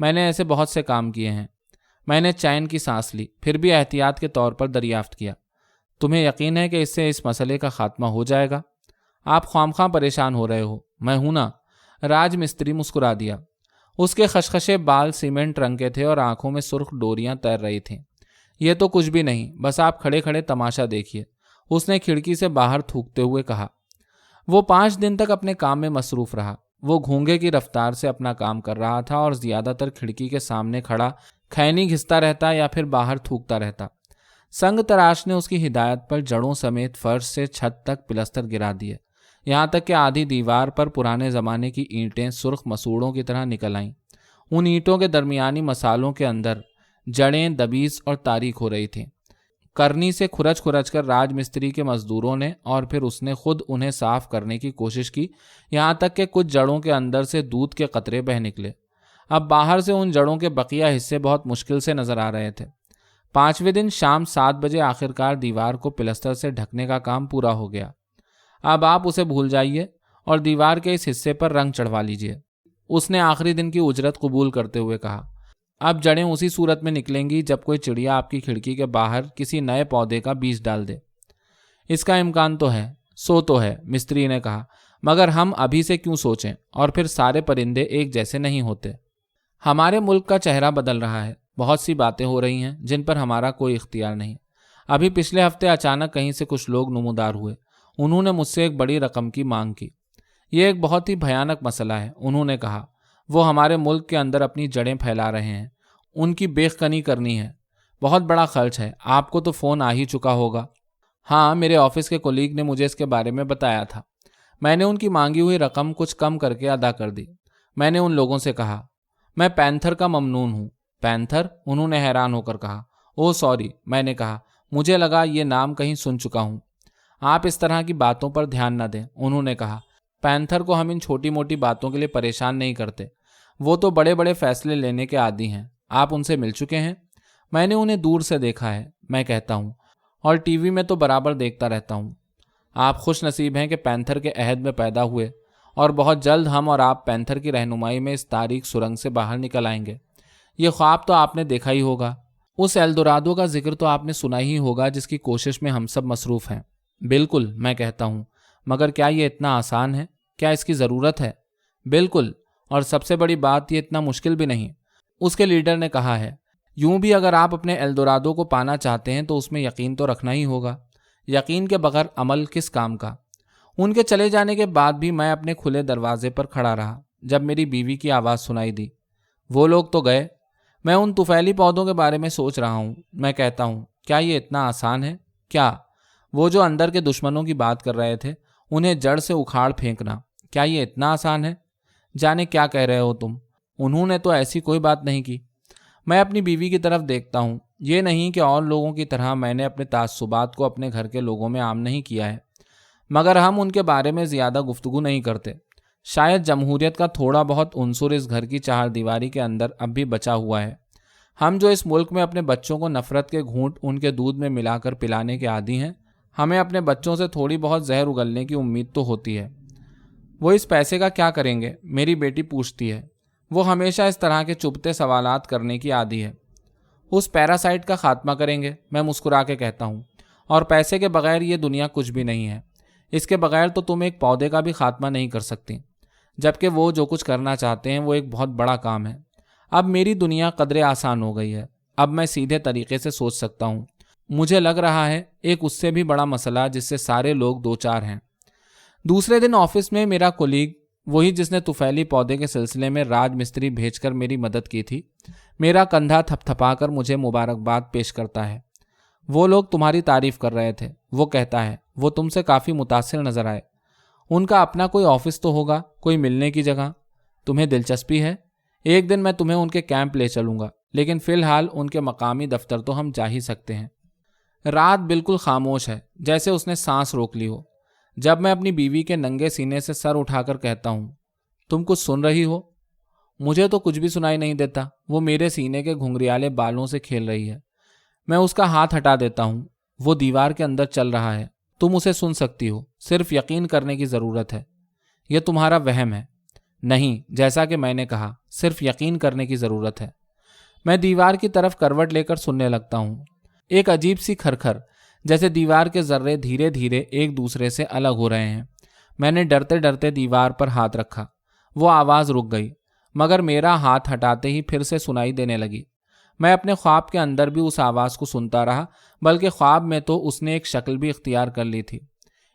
میں نے ایسے بہت سے کام کیے ہیں۔ میں نے چین کی سانس لی، پھر بھی احتیاط کے طور پر دریافت کیا، تمہیں یقین ہے کہ اس سے اس مسئلے کا خاتمہ ہو جائے گا؟ آپ خواہ پریشان ہو رہے ہو، میں ہوں نا۔ راج مستری مسکرا دیا۔ اس کے خشخشے بال سیمنٹ رنگ کے تھے اور آنکھوں میں سرخ ڈوریاں تیر رہی تھیں۔ یہ تو کچھ بھی نہیں، بس آپ کھڑے کھڑے تماشا دیکھیے، اس نے کھڑکی سے باہر تھوکتے ہوئے کہا۔ وہ 5 دن تک اپنے کام میں مصروف رہا۔ وہ گھونگے کی رفتار سے اپنا کام کر رہا تھا اور زیادہ تر کھڑکی کے سامنے کھڑا کھینی گھستا رہتا یا پھر باہر تھوکتا رہتا۔ سنگ تراش نے اس کی ہدایت پر جڑوں سمیت فرش سے چھت تک پلستر گرا دیے، یہاں تک کہ آدھی دیوار پر پرانے زمانے کی اینٹیں سرخ مسوڑوں کی طرح نکل آئیں۔ ان اینٹوں کے درمیانی مسالوں کے اندر جڑیں دبیس اور تاریک ہو رہی تھیں۔ کرنی سے کھرچ کھرچ کر راج مستری کے مزدوروں نے اور پھر اس نے خود انہیں صاف کرنے کی کوشش کی، یہاں تک کہ کچھ جڑوں کے اندر سے دودھ کے قطرے بہہ نکلے۔ اب باہر سے ان جڑوں کے بقیہ حصے بہت مشکل سے نظر آ رہے تھے۔ 5ویں دن شام 7 بجے آخرکار دیوار کو پلستر سے ڈھکنے کا کام پورا ہو گیا۔ اب آپ اسے بھول جائیے اور دیوار کے اس حصے پر رنگ چڑھوا لیجیے، اس نے آخری دن کی اجرت قبول کرتے ہوئے کہا۔ اب جڑیں اسی صورت میں نکلیں گی جب کوئی چڑیا آپ کی کھڑکی کے باہر کسی نئے پودے کا بیج ڈال دے۔ اس کا امکان تو ہے، سو تو ہے، مستری نے کہا، مگر ہم ابھی سے کیوں سوچیں؟ اور پھر سارے پرندے ایک جیسے نہیں ہوتے۔ ہمارے ملک کا چہرہ بدل رہا ہے، بہت سی باتیں ہو رہی ہیں جن پر ہمارا کوئی اختیار نہیں۔ ابھی پچھلے ہفتے اچانک کہیں سے کچھ لوگ نمودار ہوئے، انہوں نے مجھ سے ایک بڑی رقم کی مانگ کی۔ یہ ایک بہت ہی بھیانک مسئلہ ہے، انہوں نے کہا۔ وہ ہمارے ملک کے اندر اپنی جڑیں پھیلا رہے ہیں، ان کی بیخ کنی کرنی ہے، بہت بڑا خرچ ہے، آپ کو تو فون آ ہی چکا ہوگا۔ ہاں، میرے آفس کے کولیگ نے مجھے اس کے بارے میں بتایا تھا۔ میں نے ان کی مانگی ہوئی رقم کچھ کم کر کے ادا کر دی۔ میں نے ان لوگوں سے کہا، میں پینتھر کا ممنون ہوں۔ پینتھر؟ انہوں نے حیران ہو کر کہا۔ اوہ سوری، میں نے کہا، مجھے لگا یہ نام کہیں سن چکا ہوں۔ آپ اس طرح کی باتوں پر دھیان نہ دیں، انہوں نے کہا۔ پینتھر کو ہم ان چھوٹی موٹی باتوں کے لیے پریشان نہیں کرتے، وہ تو بڑے بڑے فیصلے لینے کے عادی ہیں۔ آپ ان سے مل چکے ہیں؟ میں نے انہیں دور سے دیکھا ہے، میں کہتا ہوں، اور ٹی وی میں تو برابر دیکھتا رہتا ہوں۔ آپ خوش نصیب ہیں کہ پینتھر کے عہد میں پیدا ہوئے، اور بہت جلد ہم اور آپ پینتھر کی رہنمائی میں اس تاریک سرنگ سے باہر نکل آئیں گے۔ یہ خواب تو آپ نے دیکھا ہی ہوگا، اس ایلدورادو کا ذکر تو آپ نے سنا ہی ہوگا جس کی کوشش میں ہم سب مصروف ہیں۔ بالکل، میں کہتا ہوں، مگر کیا یہ اتنا آسان ہے؟ کیا اس کی ضرورت ہے؟ بالکل، اور سب سے بڑی بات، یہ اتنا مشکل بھی نہیں، اس کے لیڈر نے کہا ہے۔ یوں بھی اگر آپ اپنے ایلدورادو کو پانا چاہتے ہیں تو اس میں یقین تو رکھنا ہی ہوگا۔ یقین کے بغیر عمل کس کام کا؟ ان کے چلے جانے کے بعد بھی میں اپنے کھلے دروازے پر کھڑا رہا جب میری بیوی کی آواز سنائی دی۔ وہ لوگ تو گئے، میں ان طفیلی پودوں کے بارے میں سوچ رہا ہوں۔ میں کہتا ہوں، کیا یہ اتنا آسان ہے؟ کیا وہ جو اندر کے دشمنوں کی بات کر رہے تھے، انہیں جڑ سے اکھاڑ پھینکنا، کیا یہ اتنا آسان ہے؟ جانے کیا کہہ رہے ہو تم، انہوں نے تو ایسی کوئی بات نہیں کی۔ میں اپنی بیوی کی طرف دیکھتا ہوں۔ یہ نہیں کہ اور لوگوں کی طرح میں نے اپنے تعصبات کو اپنے گھر کے لوگوں میں عام نہیں کیا ہے، مگر ہم ان کے بارے میں زیادہ گفتگو نہیں کرتے۔ شاید جمہوریت کا تھوڑا بہت عنصر اس گھر کی چہار دیواری کے اندر اب بھی بچا ہوا ہے۔ ہم جو اس ملک میں اپنے بچوں کو نفرت کے گھونٹ ان کے دودھ میں ملا کر پلانے کے عادی ہیں، ہمیں اپنے بچوں سے تھوڑی بہت زہر اگلنے کی امید تو ہوتی ہے۔ وہ اس پیسے کا کیا کریں گے؟ میری بیٹی پوچھتی ہے۔ وہ ہمیشہ اس طرح کے چبھتے سوالات کرنے کی عادی ہے۔ اس پیراسائٹ کا خاتمہ کریں گے، میں مسکرا کے کہتا ہوں، اور پیسے کے بغیر یہ دنیا کچھ بھی نہیں ہے۔ اس کے بغیر تو تم ایک پودے کا بھی خاتمہ نہیں کر سکتی، جبکہ وہ جو کچھ کرنا چاہتے ہیں وہ ایک بہت بڑا کام ہے۔ اب میری دنیا قدرے آسان ہو گئی ہے، اب میں سیدھے طریقے سے سوچ سکتا ہوں۔ مجھے لگ رہا ہے ایک اس سے بھی بڑا مسئلہ جس سے سارے لوگ دو چار ہیں۔ دوسرے دن آفس میں میرا کولیگ، وہی جس نے طفیلی پودے کے سلسلے میں راج مستری بھیج کر میری مدد کی تھی، میرا کندھا تھپ تھپا کر مجھے مبارکباد پیش کرتا ہے۔ وہ لوگ تمہاری تعریف کر رہے تھے، وہ کہتا ہے، وہ تم سے کافی متاثر نظر آئے۔ ان کا اپنا کوئی آفس تو ہوگا، کوئی ملنے کی جگہ؟ تمہیں دلچسپی ہے؟ ایک دن میں تمہیں ان کے کیمپ لے چلوں گا، لیکن فی الحال ان کے مقامی دفتر تو ہم جا ہی سکتے ہیں۔ رات بالکل خاموش ہے، جیسے اس نے سانس روک لی ہو۔ جب میں اپنی بیوی کے ننگے سینے سے سر اٹھا کر کہتا ہوں، تم کچھ سن رہی ہو؟ مجھے تو کچھ بھی سنائی نہیں دیتا، وہ میرے سینے کے گھنگریالے بالوں سے کھیل رہی ہے۔ میں اس کا ہاتھ ہٹا دیتا ہوں۔ وہ دیوار کے اندر چل رہا ہے، تم اسے سن سکتی ہو، صرف یقین کرنے کی ضرورت ہے۔ یہ تمہارا وہم ہے۔ نہیں, جیسا کہ میں نے کہا، صرف یقین کرنے کی ضرورت ہے۔ میں دیوار کی طرف کروٹ لے کر سننے لگتا ہوں۔ ایک عجیب سی کھرکھر، جیسے دیوار کے ذرے دھیرے دھیرے ایک دوسرے سے الگ ہو رہے ہیں۔ میں نے ڈرتے ڈرتے دیوار پر ہاتھ رکھا۔ وہ آواز رک گئی، مگر میرا ہاتھ ہٹاتے ہی پھر سے سنائی دینے لگی۔ میں اپنے خواب کے اندر بھی اس آواز کو سنتا رہا، بلکہ خواب میں تو اس نے ایک شکل بھی اختیار کر لی تھی۔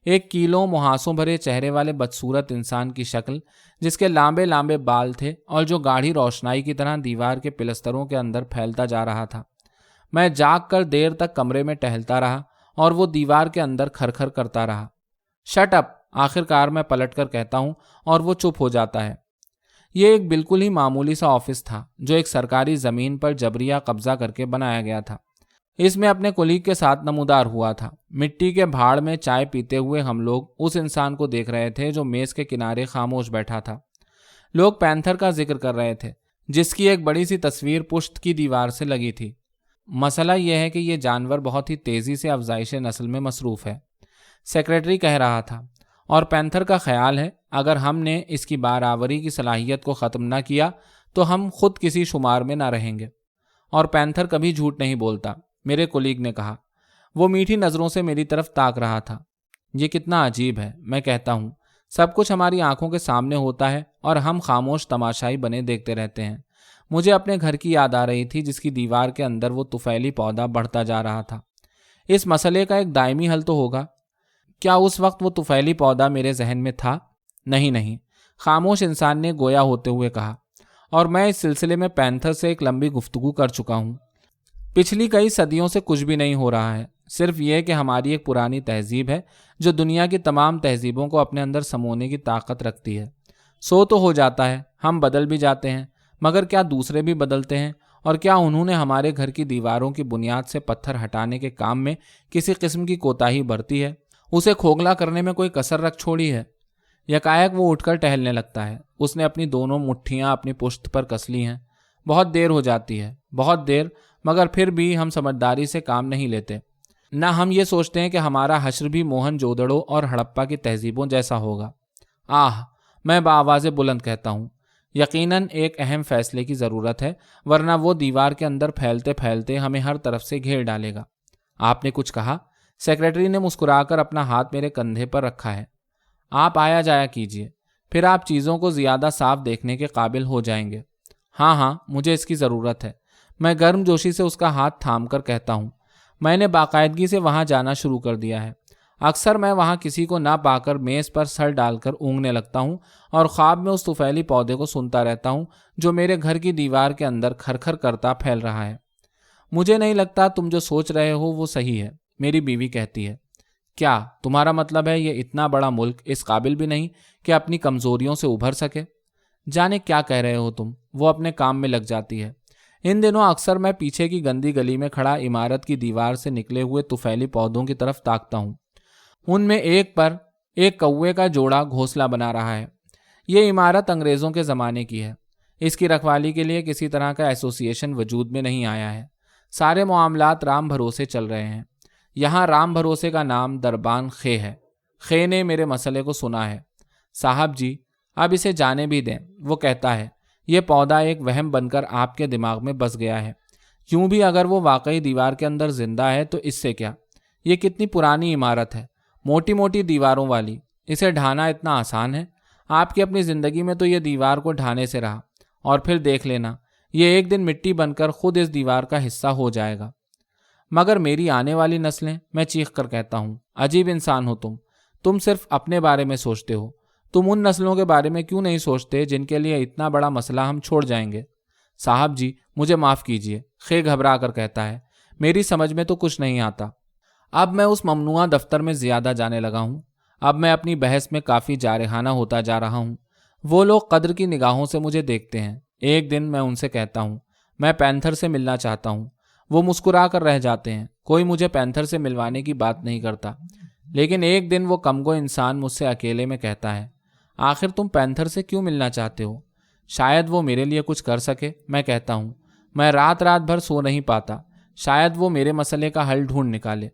ایک کیلوں محاسوں بھرے چہرے والے بدصورت انسان کی شکل، جس کے لامبے لامبے بال تھے اور جو گاڑھی روشنائی کی طرح دیوار کے پلستروں کے اندر پھیلتا جا رہا تھا۔ میں جاگ کر دیر تک کمرے میں ٹہلتا رہا اور وہ دیوار کے اندر کھرکھر کرتا رہا۔ Shut up! آخر کار میں پلٹ کر کہتا ہوں اور وہ چپ ہو جاتا ہے۔ یہ ایک بالکل ہی معمولی سا آفس تھا جو ایک سرکاری زمین پر جبریہ قبضہ کر کے بنایا گیا تھا۔ اس میں اپنے کولیگ کے ساتھ نمودار ہوا تھا۔ مٹی کے بھاڑ میں چائے پیتے ہوئے ہم لوگ اس انسان کو دیکھ رہے تھے جو میز کے کنارے خاموش بیٹھا تھا۔ لوگ پینتھر کا ذکر کر رہے تھے، جس کی ایک بڑی سی تصویر پشت کی دیوار سے لگی تھی۔ مسئلہ یہ ہے کہ یہ جانور بہت ہی تیزی سے افزائش نسل میں مصروف ہے، سیکریٹری کہہ رہا تھا، اور پینتھر کا خیال ہے اگر ہم نے اس کی بارآوری کی صلاحیت کو ختم نہ کیا تو ہم خود کسی شمار میں نہ رہیں گے۔ اور پینتھر کبھی جھوٹ نہیں بولتا، میرے کولیگ نے کہا۔ وہ میٹھی نظروں سے میری طرف تاک رہا تھا۔ یہ کتنا عجیب ہے، میں کہتا ہوں۔ سب کچھ ہماری آنکھوں کے سامنے ہوتا ہے اور ہم خاموش تماشائی بنے دیکھتے رہتے ہیں۔ مجھے اپنے گھر کی یاد آ رہی تھی جس کی دیوار کے اندر وہ طفیلی پودا بڑھتا جا رہا تھا۔ اس مسئلے کا ایک دائمی حل تو ہوگا۔ کیا اس وقت وہ طفیلی پودا میرے ذہن میں تھا؟ نہیں، خاموش انسان نے گویا ہوتے ہوئے کہا، اور میں اس سلسلے میں پینتھر سے ایک لمبی گفتگو کر چکا ہوں۔ پچھلی کئی صدیوں سے کچھ بھی نہیں ہو رہا ہے، صرف یہ کہ ہماری ایک پرانی تہذیب ہے جو دنیا کی تمام تہذیبوں کو اپنے اندر سمونے کی طاقت رکھتی ہے۔ سو تو ہو جاتا ہے، ہم بدل بھی جاتے ہیں، مگر کیا دوسرے بھی بدلتے ہیں؟ اور کیا انہوں نے ہمارے گھر کی دیواروں کی بنیاد سے پتھر ہٹانے کے کام میں کسی قسم کی کوتاہی برتی ہے؟ اسے کھوکھلا کرنے میں کوئی کسر رکھ چھوڑی ہے؟ یکایک وہ اٹھ کر ٹہلنے لگتا ہے۔ اس نے اپنی دونوں مٹھیاں اپنی پشت پر کس لی ہیں۔ بہت دیر ہو جاتی ہے، بہت دیر، مگر پھر بھی ہم سمجھداری سے کام نہیں لیتے۔ نہ ہم یہ سوچتے ہیں کہ ہمارا حشر بھی موہن جودڑو اور ہڑپا کی تہذیبوں جیسا ہوگا۔ آہ! میں بآواز بلند کہتا ہوں، یقیناً ایک اہم فیصلے کی ضرورت ہے، ورنہ وہ دیوار کے اندر پھیلتے پھیلتے ہمیں ہر طرف سے گھیر ڈالے گا۔ آپ نے کچھ کہا؟ سیکریٹری نے مسکرا کر اپنا ہاتھ میرے کندھے پر رکھا ہے۔ آپ آیا جایا کیجیے، پھر آپ چیزوں کو زیادہ صاف دیکھنے کے قابل ہو جائیں گے۔ ہاں، مجھے اس کی ضرورت ہے، میں گرم جوشی سے اس کا ہاتھ تھام کر کہتا ہوں۔ میں نے باقاعدگی سے وہاں جانا شروع کر دیا ہے۔ اکثر میں وہاں کسی کو نہ پا کر میز پر سر ڈال کر اونگنے لگتا ہوں اور خواب میں اس طفیلی پودے کو سنتا رہتا ہوں جو میرے گھر کی دیوار کے اندر کھرکھر کرتا پھیل رہا ہے۔ مجھے نہیں لگتا تم جو سوچ رہے ہو وہ صحیح ہے، میری بیوی کہتی ہے۔ کیا تمہارا مطلب ہے یہ اتنا بڑا ملک اس قابل بھی نہیں کہ اپنی کمزوریوں سے ابھر سکے؟ جانے کیا کہہ رہے ہو تم، وہ اپنے کام میں لگ جاتی ہے۔ ان دنوں اکثر میں پیچھے کی گندی گلی میں کھڑا عمارت کی دیوار سے نکلے ہوئے طفیلی پودوں کی طرف تاکتا ہوں۔ ان میں ایک پر ایک کوے کا جوڑا گھونسلہ بنا رہا ہے۔ یہ عمارت انگریزوں کے زمانے کی ہے۔ اس کی رکھوالی کے لیے کسی طرح کا ایسوسی ایشن وجود میں نہیں آیا ہے۔ سارے معاملات رام بھروسے چل رہے ہیں۔ یہاں رام بھروسے کا نام دربان خے ہے۔ خے نے میرے مسئلے کو سنا ہے۔ صاحب جی، اب اسے جانے بھی دیں، وہ کہتا ہے۔ یہ پودا ایک وہم بن کر آپ کے دماغ میں بس گیا ہے۔ یوں بھی اگر وہ واقعی دیوار کے اندر زندہ ہے تو اس سے کیا؟ یہ کتنی پرانی عمارت ہے، موٹی موٹی دیواروں والی، اسے ڈھانا اتنا آسان ہے؟ آپ کی اپنی زندگی میں تو یہ دیوار کو ڈھانے سے رہا، اور پھر دیکھ لینا یہ ایک دن مٹی بن کر خود اس دیوار کا حصہ ہو جائے گا۔ مگر میری آنے والی نسلیں، میں چیخ کر کہتا ہوں۔ عجیب انسان ہو تم صرف اپنے بارے میں سوچتے ہو۔ تم ان نسلوں کے بارے میں کیوں نہیں سوچتے جن کے لیے اتنا بڑا مسئلہ ہم چھوڑ جائیں گے؟ صاحب جی، مجھے معاف کیجیے، خے گھبرا کر کہتا ہے۔ میری سمجھ میں تو کچھ نہیں آتا۔ اب میں اس ممنوعہ دفتر میں زیادہ جانے لگا ہوں۔ اب میں اپنی بحث میں کافی جارحانہ ہوتا جا رہا ہوں۔ وہ لوگ قدر کی نگاہوں سے مجھے دیکھتے ہیں۔ ایک دن میں ان سے کہتا ہوں، میں پینتھر سے ملنا چاہتا ہوں۔ وہ مسکرا کر رہ جاتے ہیں۔ کوئی مجھے پینتھر سے ملوانے کی بات نہیں کرتا۔ لیکن ایک دن وہ کمگو انسان مجھ سے اکیلے میں کہتا ہے، آخر تم پینتھر سے کیوں ملنا چاہتے ہو؟ شاید وہ میرے لیے کچھ کر سکے، میں کہتا ہوں۔ میں رات بھر سو نہیں پاتا، شاید وہ میرے مسئلے کا حل ڈھونڈ نکالے۔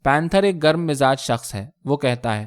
پینتھر ایک گرم مزاج شخص ہے، وہ کہتا ہے۔